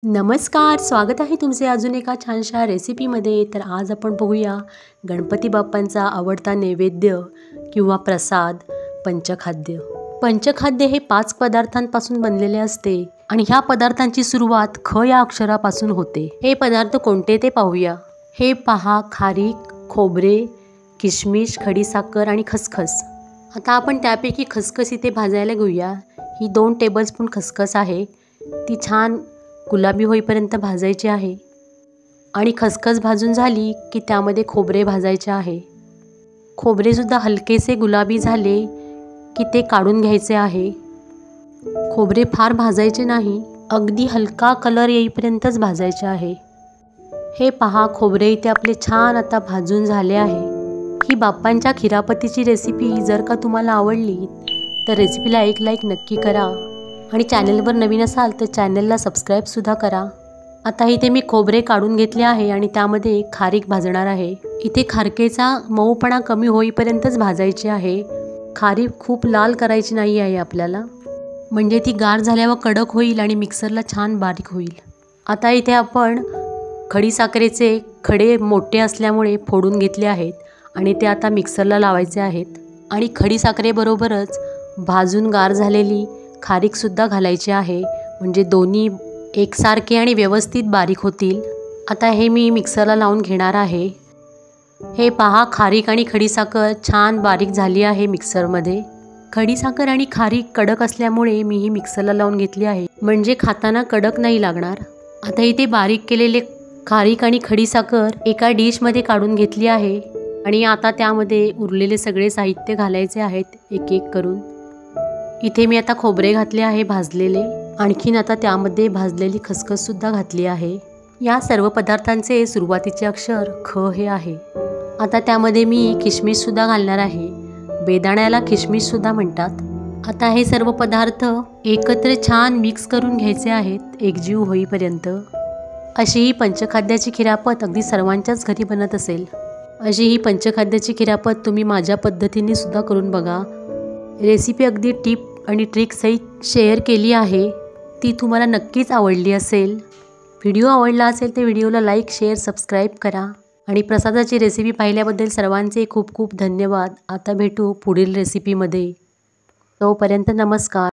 नमस्कार, स्वागत आहे तुमचे अजून एका छानशा रेसिपीमध्ये। तर आज आपण बघूया गणपती बाप्पांचा आवडता नैवेद्य किंवा प्रसाद पंचखाद्य। पंचखाद्य हे 5 पदार्थांपासून बनलेले असते आणि ह्या पदार्थांची सुरुवात ख या अक्षरापासून होते। हे पदार्थ कोणते ते पाहूया। हे पहा, खारीक, खोबरे, किशमिश, खडीसाखर आणि खसखस। आता आपण त्यापैकी खसखस इथे भाजायला घेऊया। ही 2 टेबलस्पून खसखस आहे, ती छान गुलाबी होईपर्यंत भाजायची आहे आणि खसखस भाजून झाली की त्यामध्ये खोबरे भाजायचे आहे। खोबरे सुद्धा हलकेसे गुलाबी झाले की ते काढून घ्यायचे आहे। खोबरे फार भाजायचे नाही, अगदी हलका कलर येईपर्यंतच भाजायचे आहे। हे पहा, खोबरे इथे आपले छान आता भाजून झाले आहे। ही बाप्पांच्या खिरापतीची रेसिपी जर का तुम्हाला आवडली तर रेसिपीला एक लाईक नक्की करा आणि चॅनलवर नवीन असाल तर चॅनलला सबस्क्राईब सुद्धा करा। आता इथे मी खोबरे काढून घेतले आहे आणि त्यामध्ये खारीक भाजणार आहे। इथे खारकेचा मऊपणा कमी होईपर्यंतच भाजायची आहे। खारीक खूप लाल करायची नाही आहे आपल्याला, म्हणजे ती गार झाल्यावर कडक होईल आणि मिक्सरला छान बारीक होईल। आता इथे आपण खडीसाखरेचे खडे मोठे असल्यामुळे फोडून घेतले आहेत आणि ते आता मिक्सरला लावायचे आहेत आणि खडीसाखरेबरोबरच भाजून गार झालेली खारीक सुद्धा घालायची आहे, म्हणजे दोन्ही एकसारखे आणि व्यवस्थित बारीक होतील। आता हे मी मिक्सरला लावून घेणार आहे। हे पहा, खारीक आणि खडीसाखर छान बारीक झाली आहे मिक्सरमध्ये। खडीसाखर आणि खारीक कडक असल्यामुळे मी ही मिक्सरला लावून घेतली आहे, म्हणजे खाताना कडक नाही लागणार। आता इथे बारीक केलेले खारीक आणि खडीसाखर एका डिशमध्ये काढून घेतली आहे आणि आता त्यामध्ये उरलेले सगळे साहित्य घालायचे आहेत एक एक करून। इथे मी आता खोबरे घातले आहे भाजलेले, आणखीन आता त्यामध्ये भाजलेली खसखस सुद्धा घातली आहे। या सर्व पदार्थांचे सुरुवातीचे अक्षर ख हे आहे। आता त्यामध्ये मी किशमिश सुद्धा घालणार आहे, बेदाण्याला किशमिश सुद्धा म्हणतात। आता हे सर्व पदार्थ एकत्र छान मिक्स करून घ्यायचे आहेत एकजीव होईपर्यंत। अशी ही पंचखाद्याची खिरापत अगदी सर्वांच्याच घरी बनत असेल। अशी ही पंचखाद्याची खिरापत तुम्ही माझ्या पद्धतीने सुद्धा करून बघा। रेसिपी अगदी टिप आणि ट्रिक सहित शेअर केली आहे, ती तुम्हाला नक्कीच आवडली असेल। व्हिडिओ आवडला असेल तर व्हिडिओला लाईक, शेअर, सबस्क्राईब करा आणि प्रसादाची रेसिपी पाहिल्याबद्दल सर्वांचे खूप खूप धन्यवाद। आता भेटू पुढील रेसिपीमध्ये, तोपर्यंत नमस्कार।